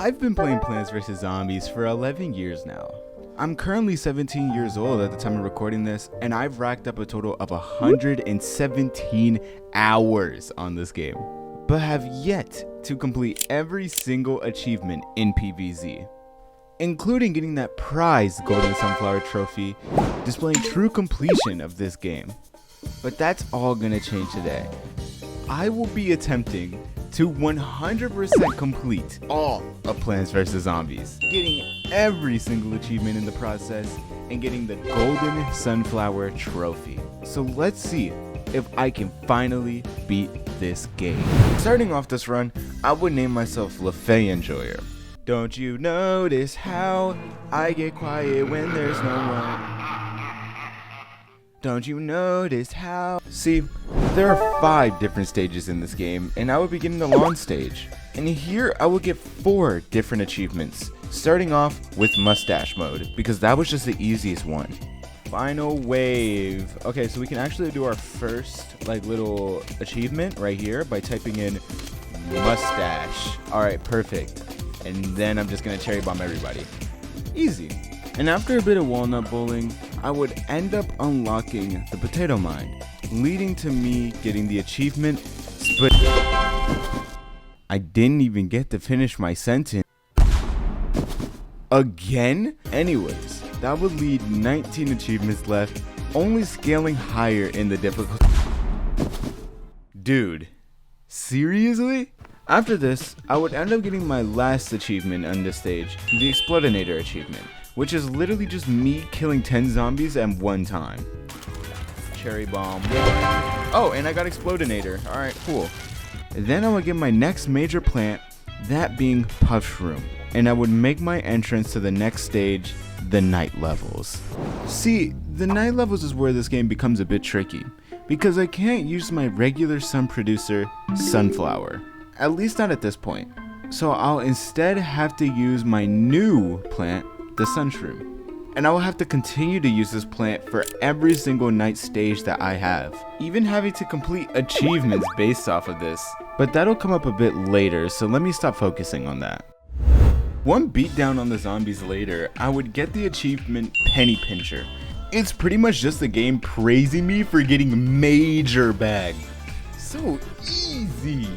I've been playing Plants vs. Zombies for 11 years now. I'm currently 17 years old at the time of recording this, and I've racked up a total of 117 hours on this game, but have yet to complete every single achievement in PvZ, including getting that prized Golden Sunflower Trophy, displaying true completion of this game. But that's all gonna change today. I will be attempting to 100% complete all of Plants vs. Zombies, getting every single achievement in the process, and getting the Golden Sunflower Trophy. So let's see if I can finally beat this game. Starting off this run, I would name myself LaFay Enjoyer. Don't you notice how I get quiet when there's no one? Don't you notice how? See, there are 5 different stages in this game, and I would be getting the lawn stage. And here I would get 4 different achievements, starting off with mustache mode, because that was just the easiest one. Final wave. Okay, so we can actually do our first little achievement right here by typing in mustache. Alright, perfect. And then I'm just gonna cherry bomb everybody. Easy. And after a bit of walnut bowling, I would end up unlocking the potato mine, leading to me getting the achievement I didn't even get to finish my sentence. Again? Anyways, that would lead 19 achievements left, only scaling higher in the difficulty. Dude, seriously? After this, I would end up getting my last achievement on this stage, the Explodinator achievement, which is literally just me killing 10 zombies at one time. Cherry bomb. Oh, and I got Explodinator. Alright, cool. Then I would get my next major plant, that being Pushroom, and I would make my entrance to the next stage, the night levels. See, the night levels is where this game becomes a bit tricky, because I can't use my regular sun producer, Sunflower. At least not at this point. So I'll instead have to use my new plant, the Sunshroom. And I will have to continue to use this plant for every single night stage that I have, even having to complete achievements based off of this. But that'll come up a bit later, so let me stop focusing on that. One beatdown on the zombies later, I would get the achievement Penny Pincher. It's pretty much just the game praising me for getting major bag. So easy.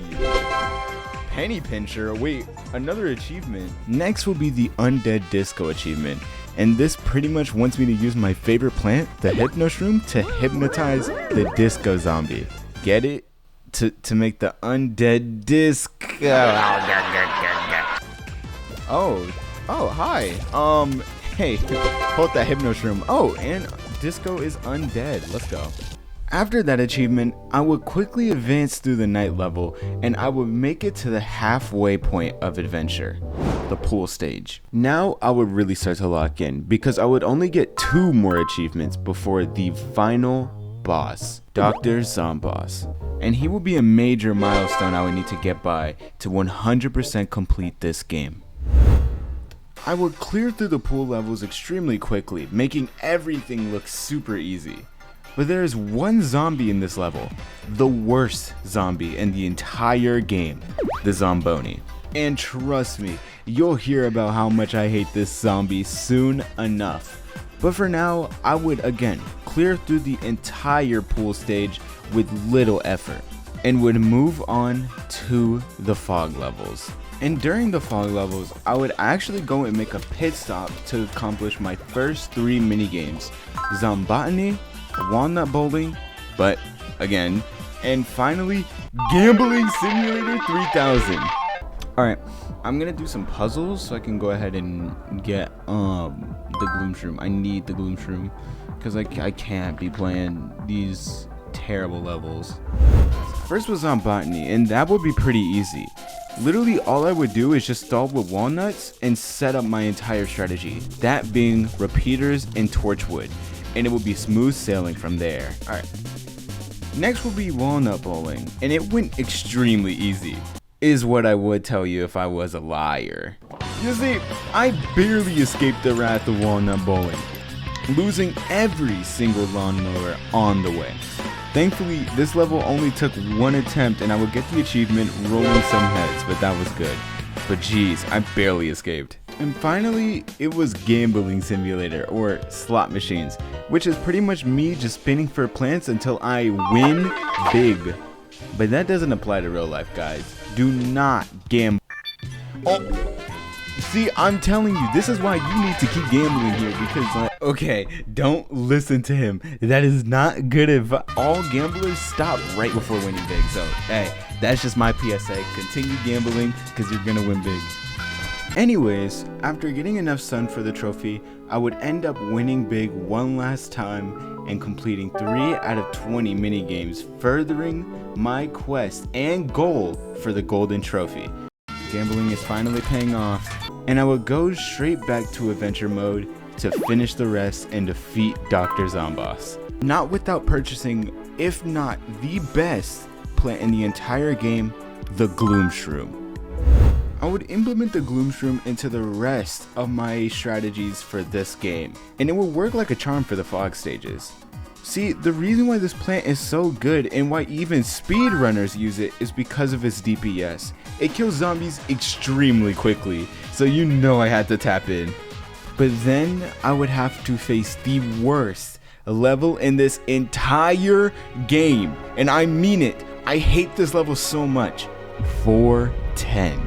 Penny Pincher, wait, another achievement. Next will be the Undead Disco achievement, and this pretty much wants me to use my favorite plant, the Hypnoshroom, to hypnotize the disco zombie. Get it? To make the undead disco. Oh, hi. Hey, hold that Hypnoshroom. Oh, and disco is undead. Let's go. After that achievement, I would quickly advance through the night level, and I would make it to the halfway point of adventure, the pool stage. Now I would really start to lock in, because I would only get 2 more achievements before the final boss, Dr. Zomboss. And he will be a major milestone I would need to get by to 100% complete this game. I would clear through the pool levels extremely quickly, making everything look super easy. But there is one zombie in this level, the worst zombie in the entire game, the Zomboni. And trust me, you'll hear about how much I hate this zombie soon enough. But for now, I would again clear through the entire pool stage with little effort, and would move on to the fog levels. And during the fog levels, I would actually go and make a pit stop to accomplish my first 3 minigames, Zombotany, Walnut Bowling, but again, and finally, Gambling Simulator 3000. Alright, I'm gonna do some puzzles so I can go ahead and get the Gloom Shroom. I need the Gloom Shroom because I can't be playing these terrible levels. First was Zombotany, and that would be pretty easy. Literally all I would do is just stall with walnuts and set up my entire strategy, that being repeaters and torchwood, and it will be smooth sailing from there. Alright. Next will be Walnut Bowling, and it went extremely easy, is what I would tell you if I was a liar. You see, I barely escaped the wrath of Walnut Bowling, losing every single lawnmower on the way. Thankfully, this level only took 1 attempt and I would get the achievement Rolling Some Heads, but that was good. but geez, I barely escaped. And finally, it was Gambling Simulator, or slot machines, which is pretty much me just spinning for plants until I win big. But that doesn't apply to real life, guys. Do not gamble. Oh, see, I'm telling you, this is why you need to keep gambling here, because, okay, don't listen to him. That is not good advice. All gamblers stop right before winning big. So, hey, that's just my PSA. Continue gambling, because you're going to win big. Anyways, after getting enough sun for the trophy, I would end up winning big one last time and completing 3 out of 20 minigames, furthering my quest and goal for the golden trophy. Gambling is finally paying off, and I would go straight back to adventure mode to finish the rest and defeat Dr. Zomboss. Not without purchasing, if not the best plant in the entire game, the Gloom Shroom. I would implement the Gloom Shroom into the rest of my strategies for this game, and it will work like a charm for the fog stages. See, the reason why this plant is so good and why even speedrunners use it is because of its DPS. It kills zombies extremely quickly, so you know I had to tap in. But then I would have to face the worst level in this entire game, and I mean it. I hate this level so much. 410.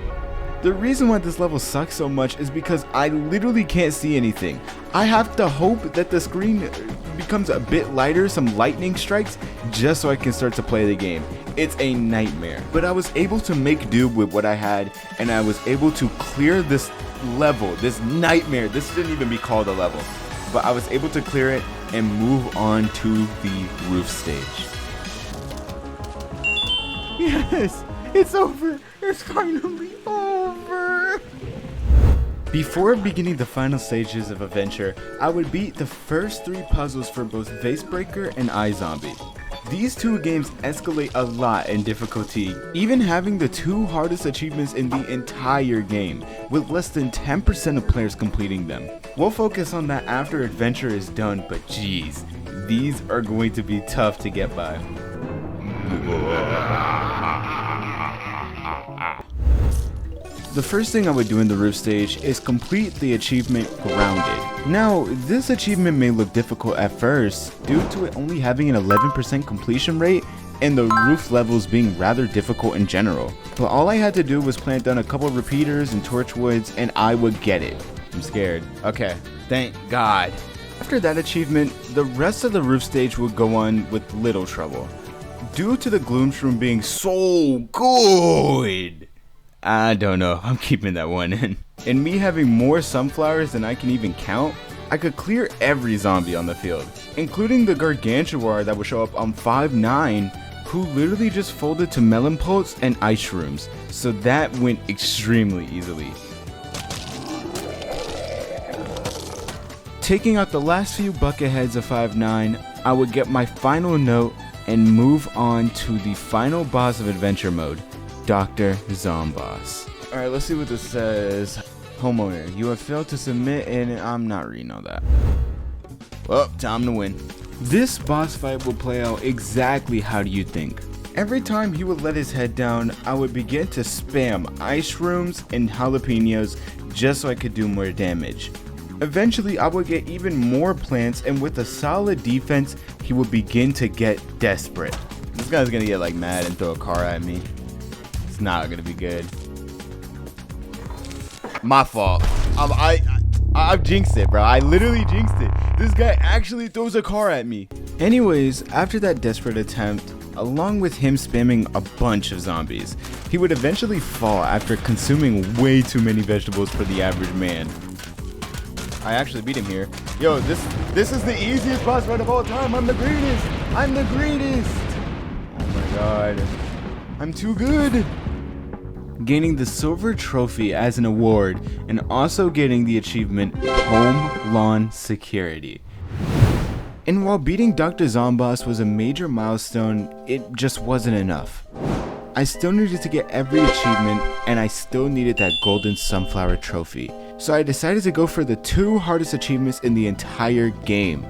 The reason why this level sucks so much is because I literally can't see anything. I have to hope that the screen becomes a bit lighter, some lightning strikes, just so I can start to play the game. It's a nightmare. But I was able to make do with what I had, and I was able to clear this level, this nightmare. This shouldn't even be called a level. But I was able to clear it and move on to the roof stage. Yes, it's over. It's finally over. Before beginning the final stages of Adventure, I would beat the first 3 puzzles for both Facebreaker and iZombie. These 2 games escalate a lot in difficulty, even having the 2 hardest achievements in the entire game, with less than 10% of players completing them. We'll focus on that after Adventure is done, but geez, these are going to be tough to get by. The first thing I would do in the roof stage is complete the achievement Grounded. Now, this achievement may look difficult at first due to it only having an 11% completion rate and the roof levels being rather difficult in general. But all I had to do was plant down a couple repeaters and torchwoods and I would get it. I'm scared. Okay, thank God. After that achievement, the rest of the roof stage would go on with little trouble. Due to the Gloom Shroom being so good, I don't know, I'm keeping that one in. And me having more sunflowers than I can even count, I could clear every zombie on the field, including the Gargantuar that would show up on 5-9, who literally just folded to melon pulse and ice shrooms, so that went extremely easily. Taking out the last few bucket heads of 5-9, I would get my final note and move on to the final boss of Adventure Mode, Dr. Zomboss. Alright, let's see what this says. Homeowner, you have failed to submit, and I'm not reading all that. Well, time to win. This boss fight will play out exactly how do you think. Every time he would let his head down, I would begin to spam ice shrooms and jalapenos just so I could do more damage. Eventually, I would get even more plants, and with a solid defense, he would begin to get desperate. This guy's gonna get like mad and throw a car at me. It's not gonna be good. My fault. I've jinxed it, bro. I literally jinxed it. This guy actually throws a car at me. Anyways, after that desperate attempt, along with him spamming a bunch of zombies, he would eventually fall after consuming way too many vegetables for the average man. I actually beat him here. Yo, this is the easiest boss fight of all time. I'm the greatest. I'm the greatest. Oh my god. I'm too good. Gaining the silver trophy as an award and also getting the achievement Home Lawn Security. And while beating Dr. Zomboss was a major milestone, it just wasn't enough. I still needed to get every achievement, and I still needed that golden sunflower trophy. So I decided to go for the 2 hardest achievements in the entire game,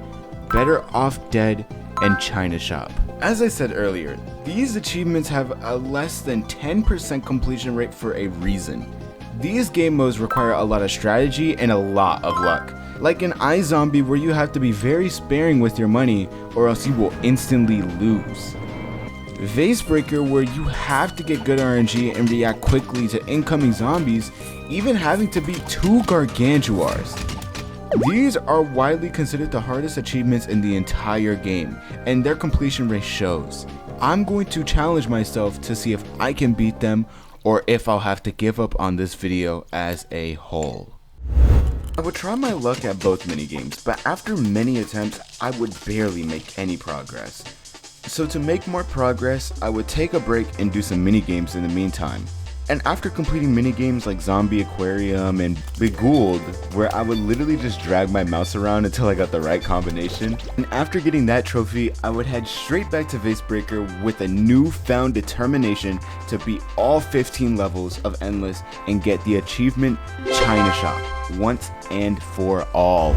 Better Off Dead and China Shop. As I said earlier, these achievements have a less than 10% completion rate for a reason. These game modes require a lot of strategy and a lot of luck. Like in iZombie, where you have to be very sparing with your money or else you will instantly lose. Vasebreaker, where you have to get good RNG and react quickly to incoming zombies, even having to beat 2 gargantuars. These are widely considered the hardest achievements in the entire game, and their completion rate shows. I'm going to challenge myself to see if I can beat them or if I'll have to give up on this video as a whole. I would try my luck at both minigames, but after many attempts, I would barely make any progress. So to make more progress, I would take a break and do some minigames in the meantime. And after completing minigames like Zombie Aquarium and Begooled, where I would literally just drag my mouse around until I got the right combination, and after getting that trophy, I would head straight back to Vasebreaker with a newfound determination to beat all 15 levels of Endless and get the achievement China Shop once and for all.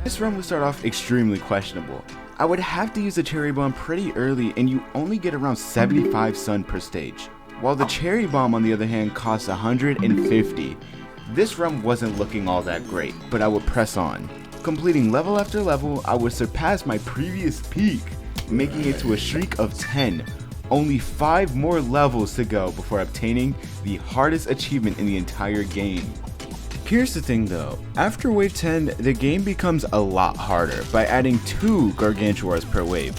This run would start off extremely questionable. I would have to use a cherry bomb pretty early, and you only get around 75 sun per stage, while the cherry bomb on the other hand costs 150. This run wasn't looking all that great, but I would press on. Completing level after level, I would surpass my previous peak, making it to a streak of 10. Only 5 more levels to go before obtaining the hardest achievement in the entire game. Here's the thing though, after wave 10, the game becomes a lot harder by adding 2 gargantuars per wave,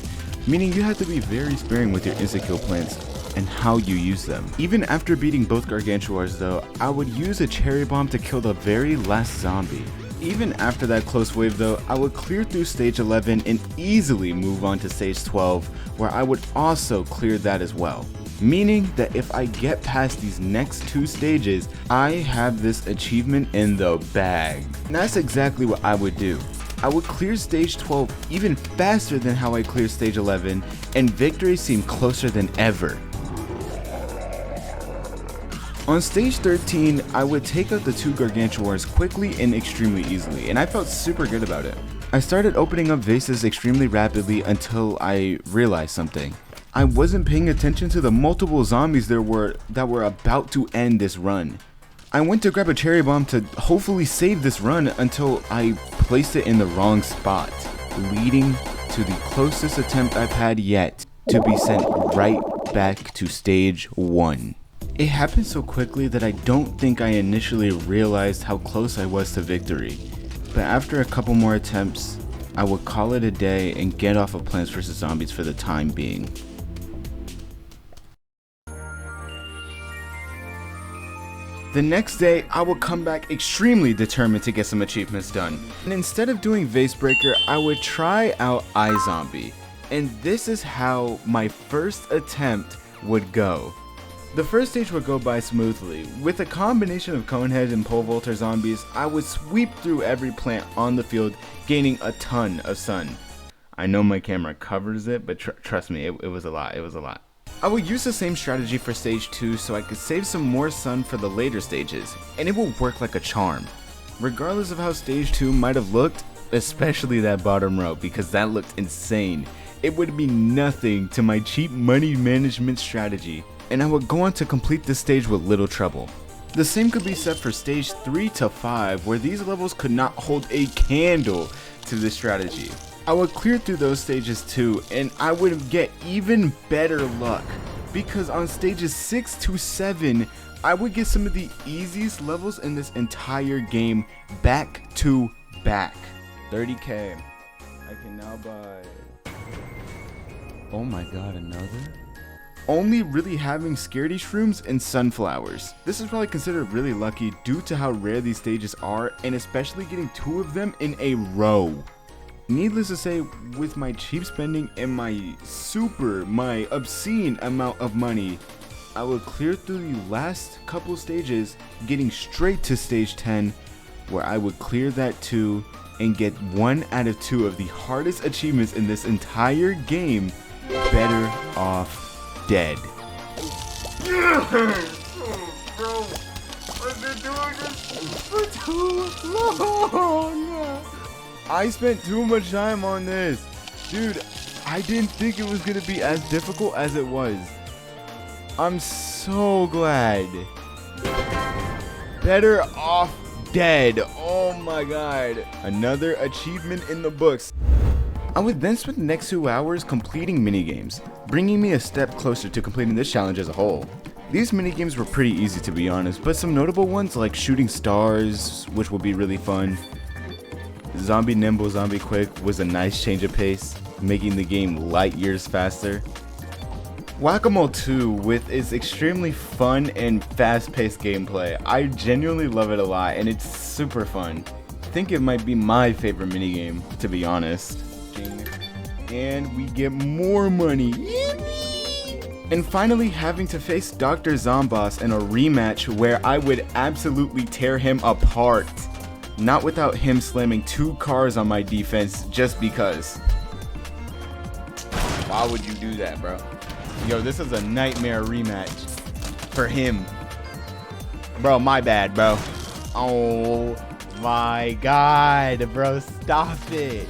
meaning you have to be very sparing with your insta-kill plants and how you use them. Even after beating both gargantuars though, I would use a cherry bomb to kill the very last zombie. Even after that close wave though, I would clear through stage 11 and easily move on to stage 12, where I would also clear that as well. Meaning that if I get past these next 2 stages, I have this achievement in the bag. And that's exactly what I would do. I would clear stage 12 even faster than how I cleared stage 11, and victory seemed closer than ever. On stage 13, I would take out the 2 gargantuars quickly and extremely easily, and I felt super good about it. I started opening up vases extremely rapidly until I realized something. I wasn't paying attention to the multiple zombies that were about to end this run. I went to grab a cherry bomb to hopefully save this run until I placed it in the wrong spot, leading to the closest attempt I've had yet to be sent right back to stage 1. It happened so quickly that I don't think I initially realized how close I was to victory, but after a couple more attempts, I would call it a day and get off of Plants vs Zombies for the time being. The next day, I would come back extremely determined to get some achievements done. And instead of doing Vasebreaker, I would try out iZombie. And this is how my first attempt would go. The first stage would go by smoothly. With a combination of Conehead and Pole Vaulter zombies, I would sweep through every plant on the field, gaining a ton of sun. I know my camera covers it, but trust me, it was a lot. I would use the same strategy for stage 2 so I could save some more sun for the later stages, and it will work like a charm. Regardless of how stage 2 might have looked, especially that bottom row because that looked insane, it would be nothing to my cheap money management strategy, and I would go on to complete this stage with little trouble. The same could be said for stage 3 to 5, where these levels could not hold a candle to this strategy. I would clear through those stages too, and I would get even better luck, because on stages 6 to 7, I would get some of the easiest levels in this entire game back to back. 30k. I can now buy... Oh my god, another? Only really having scaredy shrooms and sunflowers. This is probably considered really lucky due to how rare these stages are, and especially getting 2 of them in a row. Needless to say, with my cheap spending and my obscene amount of money, I would clear through the last couple stages, getting straight to stage 10, where I would clear that too and get 1 out of 2 of the hardest achievements in this entire game, better off dead. Bro, I've been doing this for too long. I spent too much time on this. Dude, I didn't think it was gonna be as difficult as it was. I'm so glad. better off dead. Oh my god. Another achievement in the books. I would then spend the next 2 hours completing minigames, bringing me a step closer to completing this challenge as a whole. These minigames were pretty easy to be honest, but some notable ones like shooting stars, which will be really fun. Zombie nimble, zombie quick was a nice change of pace, making the game light years faster. Whack-A-Mole 2 with its extremely fun and fast-paced gameplay. I genuinely love it a lot and it's super fun. I think it might be my favorite minigame, to be honest. And we get more money. And finally having to face Dr. Zomboss in a rematch where I would absolutely tear him apart. Not without him slamming 2 cars on my defense just because. Why would you do that, bro? Yo, this is a nightmare rematch for him. Bro, my bad, bro. Oh my god, bro, stop it.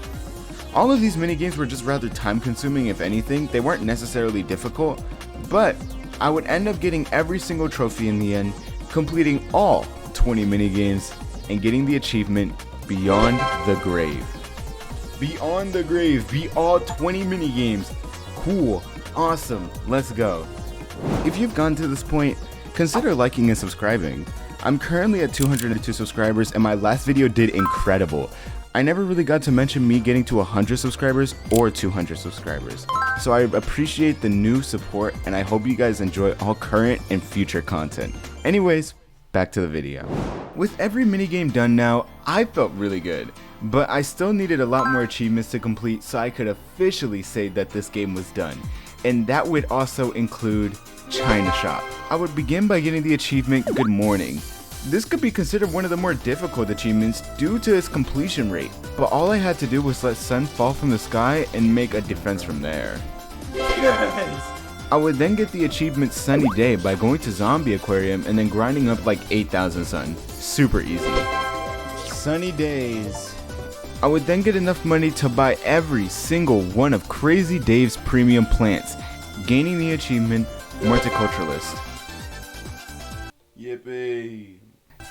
All of these minigames were just rather time consuming if anything. They weren't necessarily difficult, but I would end up getting every single trophy in the end, completing all 20 minigames and getting the achievement Beyond the Grave. Beyond the Grave, beat all 20 minigames. Cool, awesome, let's go. If you've gotten to this point, consider liking and subscribing. I'm currently at 202 subscribers and my last video did incredible. I never really got to mention me getting to 100 subscribers or 200 subscribers. So I appreciate the new support and I hope you guys enjoy all current and future content. Anyways, back to the video. With every minigame done now, I felt really good, but I still needed a lot more achievements to complete so I could officially say that this game was done. And that would also include China Shop. I would begin by getting the achievement Good Morning. This could be considered one of the more difficult achievements due to its completion rate, but all I had to do was let sun fall from the sky and make a defense from there. Yes! I would then get the achievement Sunny Day by going to Zombie Aquarium and then grinding up like 8,000 sun. Super easy. Sunny Days. I would then get enough money to buy every single one of Crazy Dave's premium plants, gaining the achievement Horticulturalist. Yippee!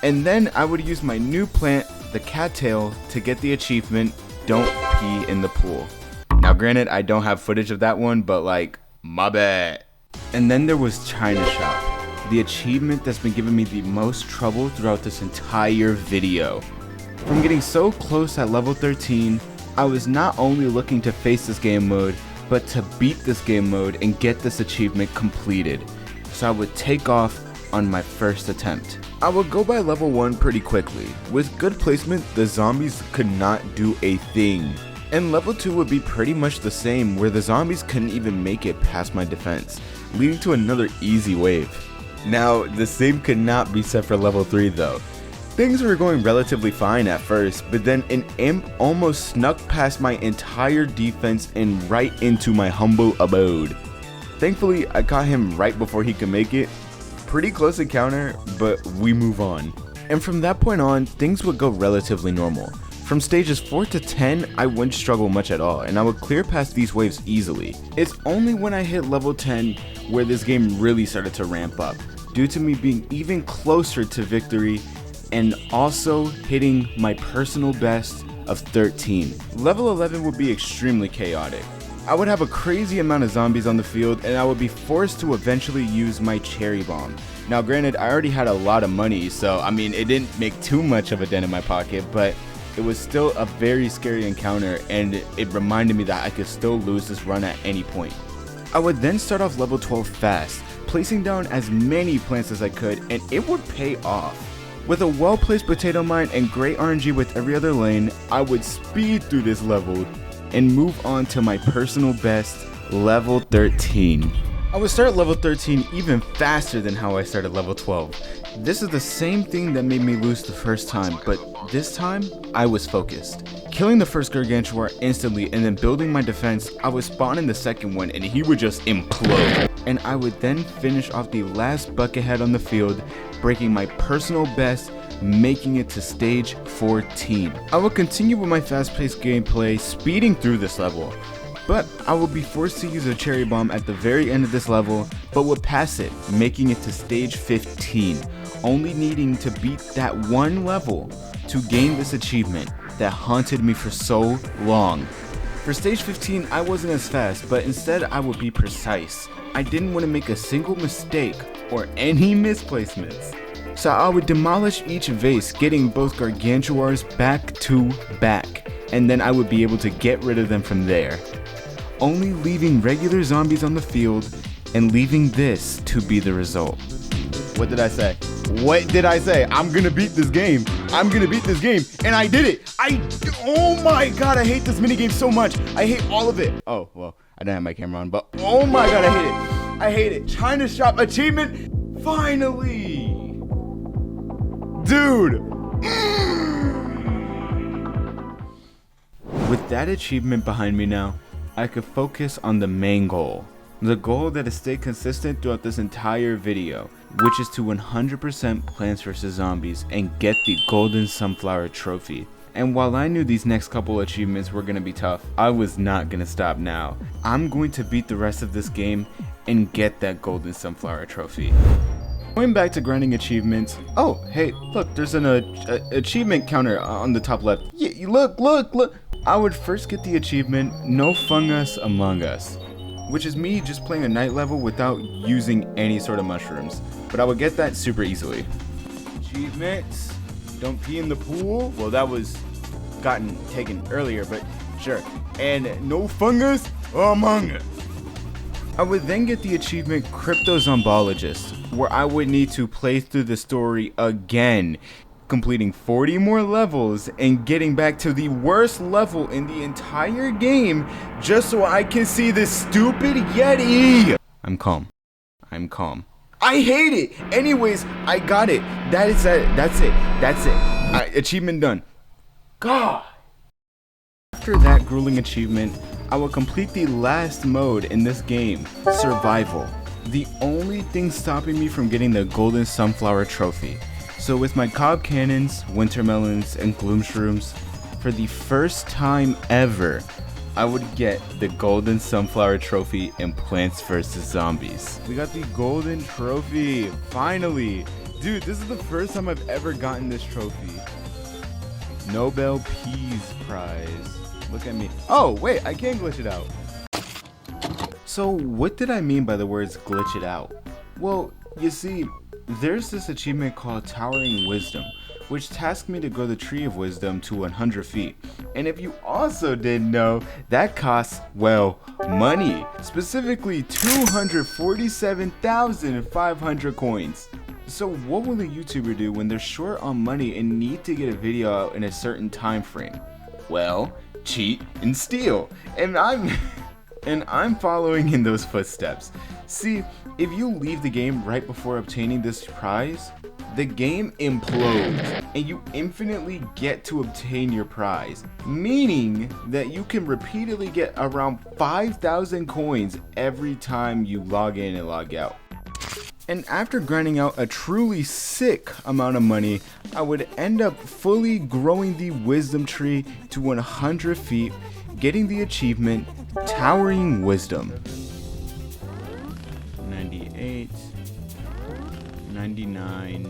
And then I would use my new plant, the cattail, to get the achievement Don't Pee in the Pool. Now granted, I don't have footage of that one, but like, my bad. And then there was China Shop, the achievement that's been giving me the most trouble throughout this entire video. From getting so close at level 13, I was not only looking to face this game mode, but to beat this game mode and get this achievement completed. So I would take off on my first attempt. I would go by level 1 pretty quickly. With good placement, the zombies could not do a thing. And level 2 would be pretty much the same, where the zombies couldn't even make it past my defense, leading to another easy wave. Now, the same could not be said for level 3 though. Things were going relatively fine at first, but then an imp almost snuck past my entire defense and right into my humble abode. Thankfully, I caught him right before he could make it. Pretty close encounter, but we move on. And from that point on, things would go relatively normal. From stages 4 to 10, I wouldn't struggle much at all, and I would clear past these waves easily. It's only when I hit level 10 where this game really started to ramp up, due to me being even closer to victory and also hitting my personal best of 13. Level 11 would be extremely chaotic. I would have a crazy amount of zombies on the field and I would be forced to eventually use my cherry bomb. Now granted, I already had a lot of money, so I mean it didn't make too much of a dent in my pocket, but it was still a very scary encounter and it reminded me that I could still lose this run at any point. I would then start off level 12 fast, placing down as many plants as I could, and it would pay off. With a well-placed potato mine and great RNG with every other lane, I would speed through this level and move on to my personal best, level 13. I would start level 13 even faster than how I started level 12. This is the same thing that made me lose the first time, but this time, I was focused. Killing the first Gargantuar instantly and then building my defense, I would spawn in the second one and he would just implode. And I would then finish off the last buckethead on the field, breaking my personal best, making it to stage 14. I will continue with my fast-paced gameplay, speeding through this level. But I will be forced to use a cherry bomb at the very end of this level, but would pass it, making it to stage 15, only needing to beat that one level to gain this achievement that haunted me for so long. For stage 15, I wasn't as fast, but instead I would be precise. I didn't want to make a single mistake or any misplacements. So I would demolish each vase, getting both gargantuars back to back, and then I would be able to get rid of them from there, only leaving regular zombies on the field and leaving this to be the result. What did I say? What did I say? I'm gonna beat this game. I'm gonna beat this game, and I did it. Oh my god, I hate this minigame so much. I hate all of it. Oh, well, I don't have my camera on, but oh my god, I hate it. I hate it. China shop achievement, finally. Dude. With that achievement behind me now, I could focus on the main goal. The goal that has stayed consistent throughout this entire video, which is to 100% Plants vs. Zombies and get the Golden Sunflower Trophy. And while I knew these next couple achievements were going to be tough, I was not going to stop now. I'm going to beat the rest of this game and get that Golden Sunflower Trophy. Going back to grinding achievements. Oh, hey, look, there's an achievement counter on the top left. Yeah, look. I would first get the achievement, No Fungus Among Us, which is me just playing a night level without using any sort of mushrooms. But I would get that super easily. Achievements, don't pee in the pool. Well, that was taken earlier, but sure. And No Fungus Among Us. I would then get the achievement Cryptozombologist, where I would need to play through the story again, completing 40 more levels and getting back to the worst level in the entire game just so I can see this stupid Yeti. I'm calm. I hate it. Anyways, I got it. That's it. Achievement done. God. After that grueling achievement, I will complete the last mode in this game, Survival. The only thing stopping me from getting the Golden Sunflower Trophy. So with my cob cannons, winter melons, and gloom shrooms, for the first time ever, I would get the Golden Sunflower Trophy in Plants vs. Zombies. We got the Golden Trophy, finally! Dude, this is the first time I've ever gotten this trophy. Nobel Peas Prize. Look at me. Oh, wait, I can glitch it out. So what did I mean by the words glitch it out? Well, you see, there's this achievement called Towering Wisdom, which tasked me to grow the Tree of Wisdom to 100 feet. And if you also didn't know, that costs, well, money. Specifically 247,500 coins. So what will a YouTuber do when they're short on money and need to get a video out in a certain time frame? Well, cheat and steal. And I'm following in those footsteps. See, if you leave the game right before obtaining this prize, the game implodes and you infinitely get to obtain your prize, meaning that you can repeatedly get around 5,000 coins every time you log in and log out. And after grinding out a truly sick amount of money, I would end up fully growing the wisdom tree to 100 feet, getting the achievement Towering Wisdom. 98, 99,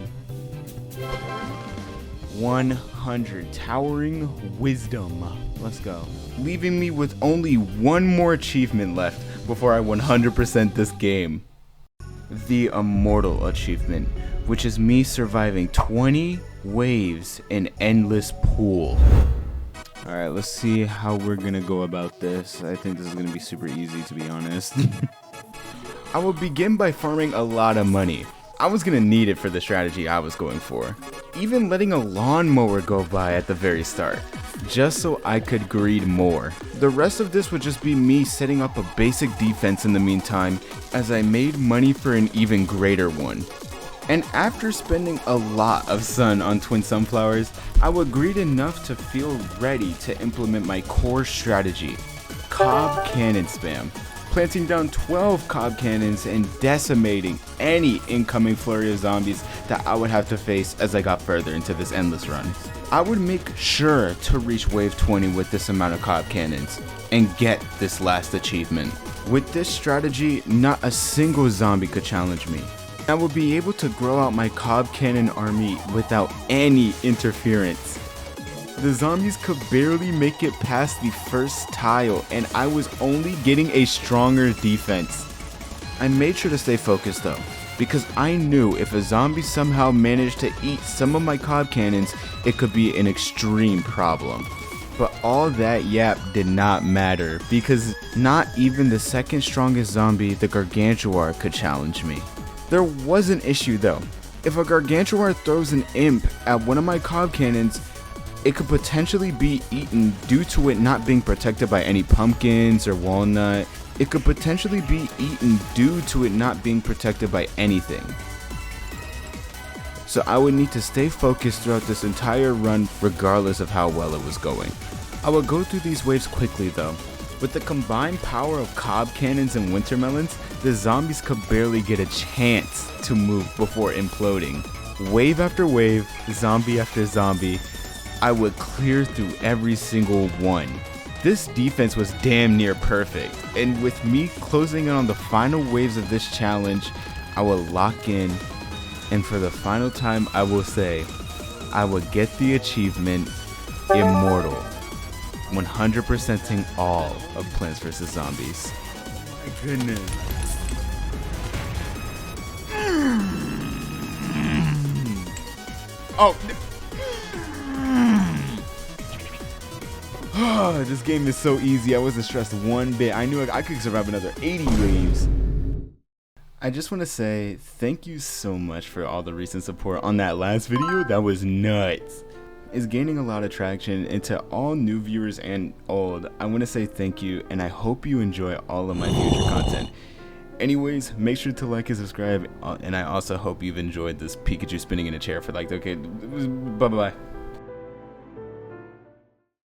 100. Towering Wisdom. Let's go. Leaving me with only one more achievement left before I 100% this game. The Immortal achievement, which is me surviving 20 waves in Endless Pool. Alright, let's see how we're gonna go about this. I think this is gonna be super easy, to be honest. I will begin by farming a lot of money. I was gonna need it for the strategy I was going for. Even letting a lawnmower go by at the very start, just so I could greed more. The rest of this would just be me setting up a basic defense in the meantime, as I made money for an even greater one. And after spending a lot of sun on twin sunflowers, I would greed enough to feel ready to implement my core strategy, cob cannon spam. planting down 12 cob cannons and decimating any incoming flurry of zombies that I would have to face as I got further into this endless run. I would make sure to reach wave 20 with this amount of cob cannons and get this last achievement. With this strategy, not a single zombie could challenge me. I would be able to grow out my cob cannon army without any interference. The zombies could barely make it past the first tile, and I was only getting a stronger defense. I made sure to stay focused though, because I knew if a zombie somehow managed to eat some of my cob cannons, it could be an extreme problem. But all that yap did not matter, because not even the second strongest zombie, the Gargantuar, could challenge me. There was an issue though. If a Gargantuar throws an imp at one of my cob cannons, it could potentially be eaten due to it not being protected by any pumpkins or walnut. It could potentially be eaten due to it not being protected by anything. So I would need to stay focused throughout this entire run regardless of how well it was going. I would go through these waves quickly though. With the combined power of cob cannons and wintermelons, the zombies could barely get a chance to move before imploding. Wave after wave, zombie after zombie, I would clear through every single one. This defense was damn near perfect, and with me closing in on the final waves of this challenge, I will lock in, and for the final time I will say, I would get the achievement Immortal, 100%ing all of Plants vs. Zombies. My goodness. Oh, this game is so easy. I wasn't stressed one bit. I knew I could survive another 80 waves. I just want to say thank you so much for all the recent support on that last video. That was nuts. It's gaining a lot of traction, and to all new viewers and old, I want to say thank you, and I hope you enjoy all of my future content. Anyways, make sure to like and subscribe, and I also hope you've enjoyed this Pikachu spinning in a chair for like, okay, bye bye.